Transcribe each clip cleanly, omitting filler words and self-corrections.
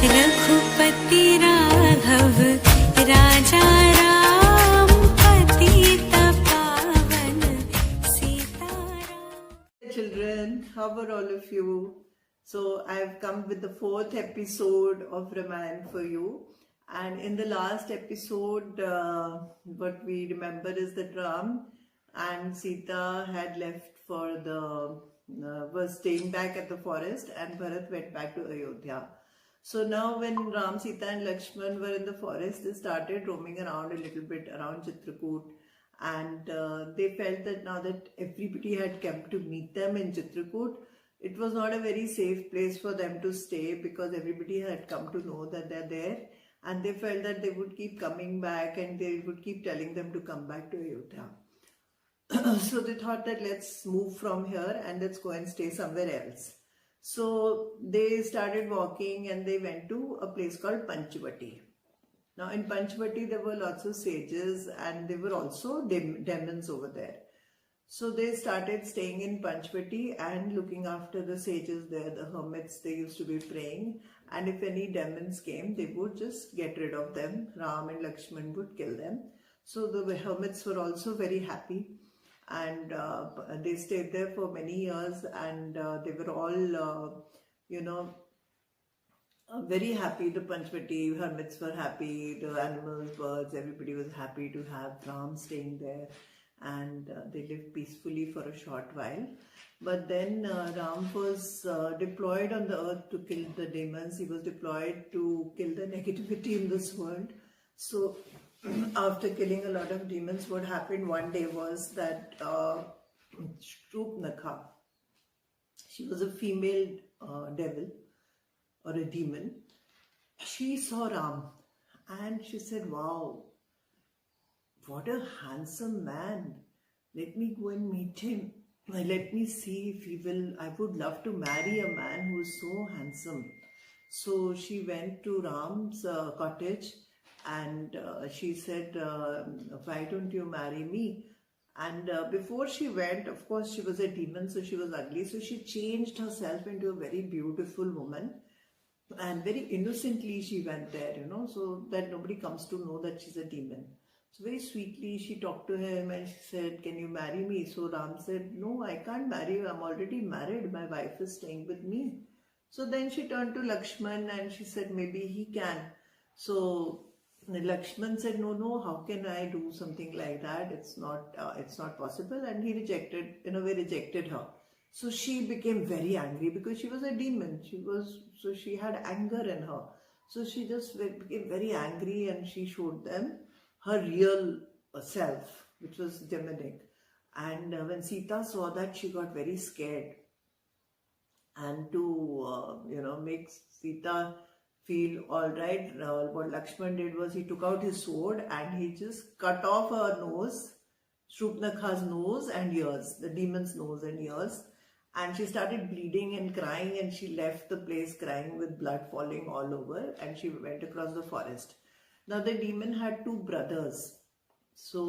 रघुपति राघव राजा राम पतित पावन Sitaram. Children, how are all of you? So I have come with the 4th episode of Ramayan for you. And in the last episode, what we remember is that Ram and Sita had left for was staying back at the forest, and Bharat went back to Ayodhya. So now when Ram, Sita and Lakshman were in the forest, they started roaming around a little bit around Chitrakoot, and they felt that now that everybody had come to meet them in Chitrakoot, it was not a very safe place for them to stay, because everybody had come to know that they're there, and they felt that they would keep coming back and they would keep telling them to come back to Ayodhya. So they thought that let's move from here and let's go and stay somewhere else. So they started walking and they went to a place called Panchavati. Now in Panchavati there were lots of sages and there were also demons over there. So they started staying in Panchavati and looking after the sages there, the hermits. They used to be praying, and if any demons came, they would just get rid of them. Ram and Lakshman would kill them. So the hermits were also very happy, and they stayed there for many years, and they were all, very happy. The Panchavati hermits were happy, the animals, birds, everybody was happy to have Ram staying there, and they lived peacefully for a short while. But then Ram was deployed on the earth to kill the demons. He was deployed to kill the negativity in this world. So after killing a lot of demons, what happened one day was that Shruti, she was a female devil or a demon. She saw Ram and she said, "Wow, what a handsome man. Let me go and meet him. Let me see if he will. I would love to marry a man who is so handsome." So she went to Ram's cottage and she said, "Why don't you marry me?" And before she went, of course, she was a demon, so she was ugly. So she changed herself into a very beautiful woman. And very innocently she went there, so that nobody comes to know that she's a demon. So very sweetly she talked to him and she said, "Can you marry me?" So Ram said, "No, I can't marry you. I'm already married. My wife is staying with me." So then she turned to Lakshman and she said, "Maybe he can." So Lakshman said, "No, how can I do something like that? It's not possible." And he rejected her. So she became very angry because she was a demon. So she had anger in her. So she just became very angry and she showed them her real self, which was demonic. And when Sita saw that, she got very scared. And to make Sita feel all right, what Lakshman did was he took out his sword and he just cut off her nose, Shruti nose and ears, the demon's nose and ears. And she started bleeding and crying, and she left the place crying with blood falling all over, and she went across the forest. Now the demon had 2 brothers. So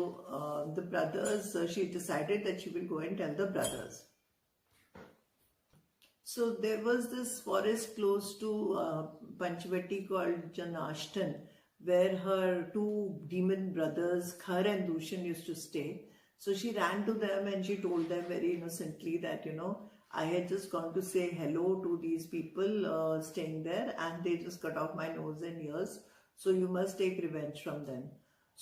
the brothers, she decided that she will go and tell the brothers. So there was this forest close to Panchavati called Janashtan, where her 2 demon brothers, Khar and Dushan, used to stay. So she ran to them and she told them very innocently that, "I had just gone to say hello to these people staying there, and they just cut off my nose and ears. So you must take revenge from them."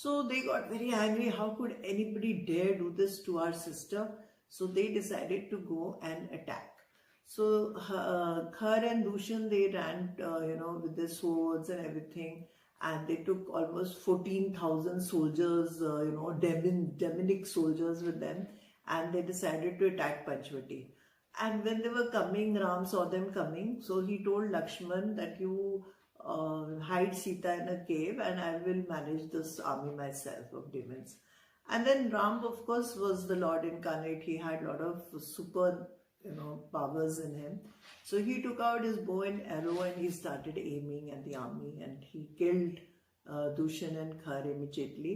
So they got very angry. How could anybody dare do this to our sister? So they decided to go and attack. So Khar and Dushan, they ran, with their swords and everything. And they took almost 14,000 soldiers, demonic soldiers with them. And they decided to attack Panchavati. And when they were coming, Ram saw them coming. So he told Lakshman that you hide Sita in a cave and I will manage this army myself of demons. And then Ram, of course, was the Lord incarnate. He had a lot of super, powers in him. So he took out his bow and arrow and he started aiming at the army, and he killed Dushan and Khar immediately,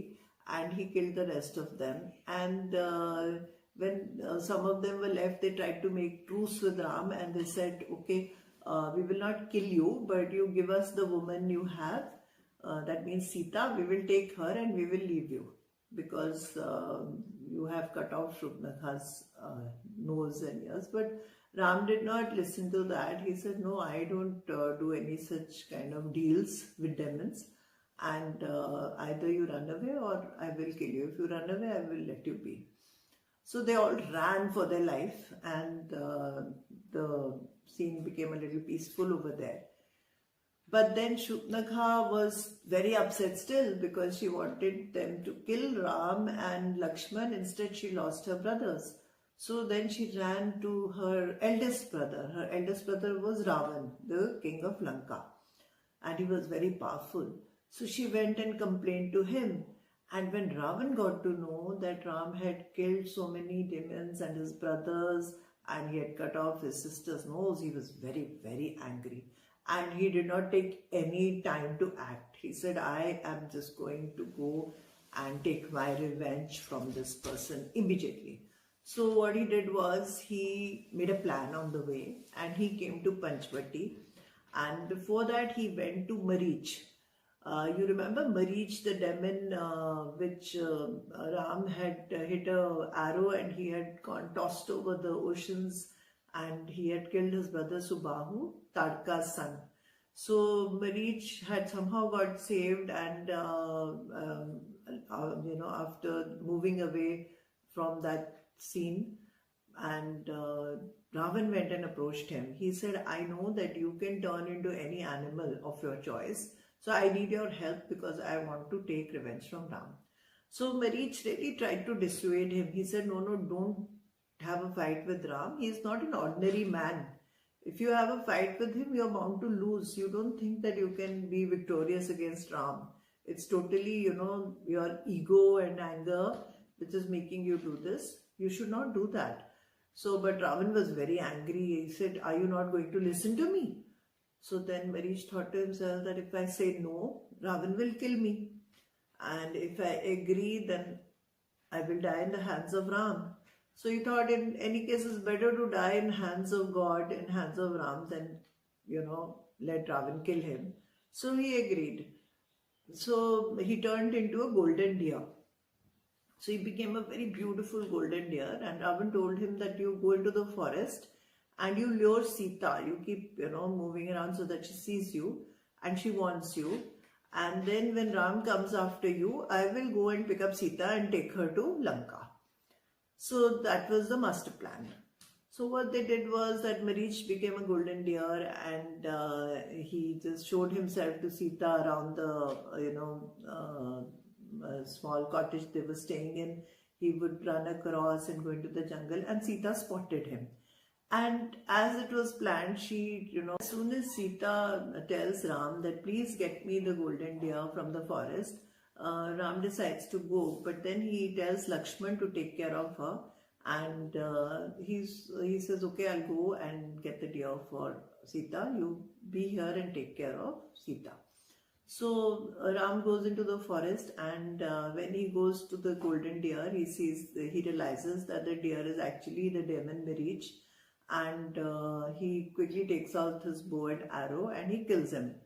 and he killed the rest of them. And when some of them were left, they tried to make truce with Ram and they said, "Okay, we will not kill you, but you give us the woman you have, that means Sita, we will take her and we will leave you, because you have cut off Shruti nose and ears. But Ram did not listen to that. He said, no, I don't do any such kind of deals with demons, and either you run away or I will kill you. If you run away, I will let you be. So they all ran for their life, and the scene became a little peaceful over there. But then Shruti was very upset still, because she wanted them to kill Ram and Lakshman. Instead, she lost her brothers. So then she ran to her eldest brother. Her eldest brother was Ravan, the king of Lanka, and he was very powerful. So she went and complained to him. And when Ravan got to know that Ram had killed so many demons and his brothers, and he had cut off his sister's nose, he was very, very angry. And he did not take any time to act. He said, I am just going to go and take my revenge from this person immediately. So what he did was, he made a plan on the way, and he came to Panchvati. And before that, he went to Marich. You remember Marich, the demon which Ram had hit an arrow, and he had gone tossed over the oceans, and he had killed his brother Subahu, Tadka's son. So Marich had somehow got saved, and after moving away from that scene, and Ravan went and approached him. He said, I know that you can turn into any animal of your choice, so I need your help because I want to take revenge from Ram. So Marich really tried to dissuade him. He said, no, don't have a fight with Ram. He is not an ordinary man. If you have a fight with him, you're bound to lose. You don't think that you can be victorious against Ram. It's totally, your ego and anger which is making you do this. You should not do that. So, but Ravan was very angry. He said, are you not going to listen to me? So then Marich thought to himself that if I say no, Ravan will kill me. And if I agree, then I will die in the hands of Ram. So he thought, in any case, it's better to die in hands of God, in hands of Ram, than, let Ravan kill him. So he agreed. So he turned into a golden deer. So he became a very beautiful golden deer, and Ravan told him that you go into the forest and you lure Sita. You keep, moving around so that she sees you and she wants you. And then when Ram comes after you, I will go and pick up Sita and take her to Lanka. So that was the master plan. So what they did was that Marich became a golden deer, and he just showed himself to Sita around the, small cottage they were staying in. He would run across and go into the jungle, and Sita spotted him. And as it was planned, she, as soon as Sita tells Ram that please get me the golden deer from the forest, Ram decides to go, but then he tells Lakshman to take care of her, and he says, okay, I'll go and get the deer for Sita, you be here and take care of Sita. So Ram goes into the forest, and when he goes to the golden deer, he realizes that the deer is actually the demon Marich, and he quickly takes out his bow and arrow and he kills him.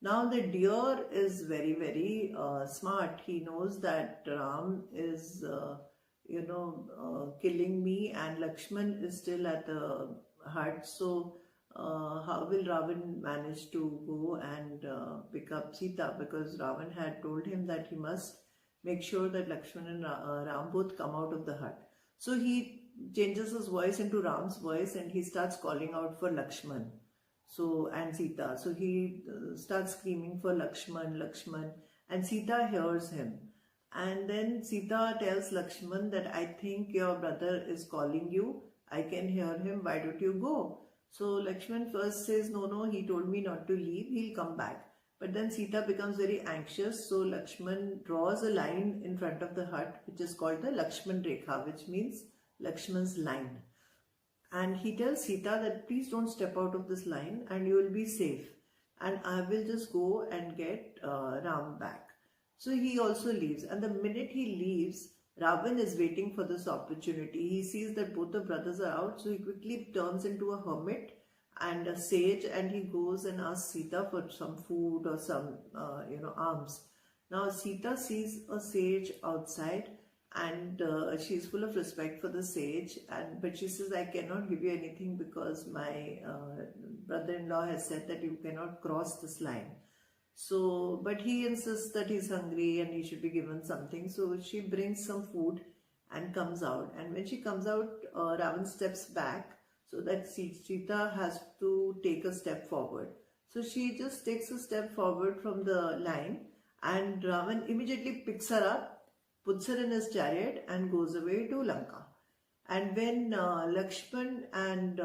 Now the deer is very, very smart. He knows that Ram is, killing me, and Lakshman is still at the hut. So how will Ravan manage to go and pick up Sita? Because Ravan had told him that he must make sure that Lakshman and Ram both come out of the hut. So he changes his voice into Ram's voice, and he starts calling out for Lakshman and Sita. So he starts screaming for Lakshman, and Sita hears him. And then Sita tells Lakshman that I think your brother is calling you. I can hear him. Why don't you go? So Lakshman first says, no, he told me not to leave. He'll come back. But then Sita becomes very anxious. So Lakshman draws a line in front of the hut, which is called the Lakshman Rekha, which means Lakshman's line. And he tells Sita that please don't step out of this line and you will be safe. And I will just go and get Ram back. So he also leaves. And the minute he leaves, Ravan is waiting for this opportunity. He sees that both the brothers are out. So he quickly turns into a hermit and a sage, and he goes and asks Sita for some food or some alms. Now Sita sees a sage outside, and she's full of respect for the sage, but she says, I cannot give you anything because my brother-in-law has said that you cannot cross this line. So, but he insists that he's hungry and he should be given something. So she brings some food and comes out. And when she comes out, Ravan steps back so that Sita has to take a step forward. So she just takes a step forward from the line, and Ravan immediately picks her up, puts her in his chariot and goes away to Lanka. And when Lakshman and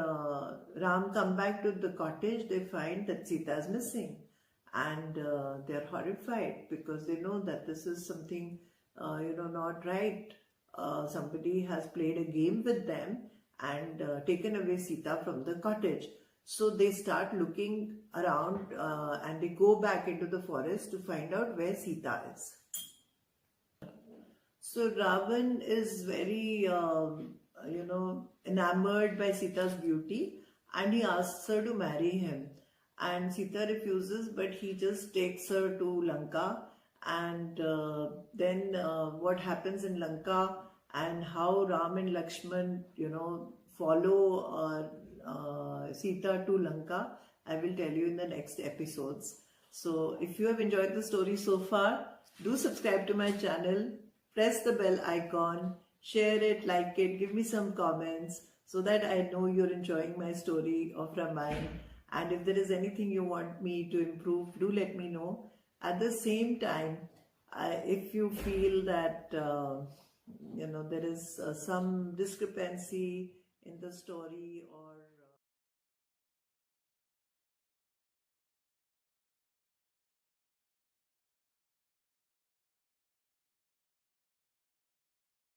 Ram come back to the cottage, they find that Sita is missing. And they're horrified because they know that this is something, not right. Somebody has played a game with them and taken away Sita from the cottage. So they start looking around and they go back into the forest to find out where Sita is. So Ravan is very, enamored by Sita's beauty, and he asks her to marry him. And Sita refuses, but he just takes her to Lanka. And then what happens in Lanka and how Ram and Lakshman, follow Sita to Lanka, I will tell you in the next episodes. So if you have enjoyed the story so far, do subscribe to my channel, press the bell icon, share it, like it, give me some comments so that I know you're enjoying my story of Ramayan. And if there is anything you want me to improve, do let me know. At the same time, if you feel that, there is some discrepancy in the story, or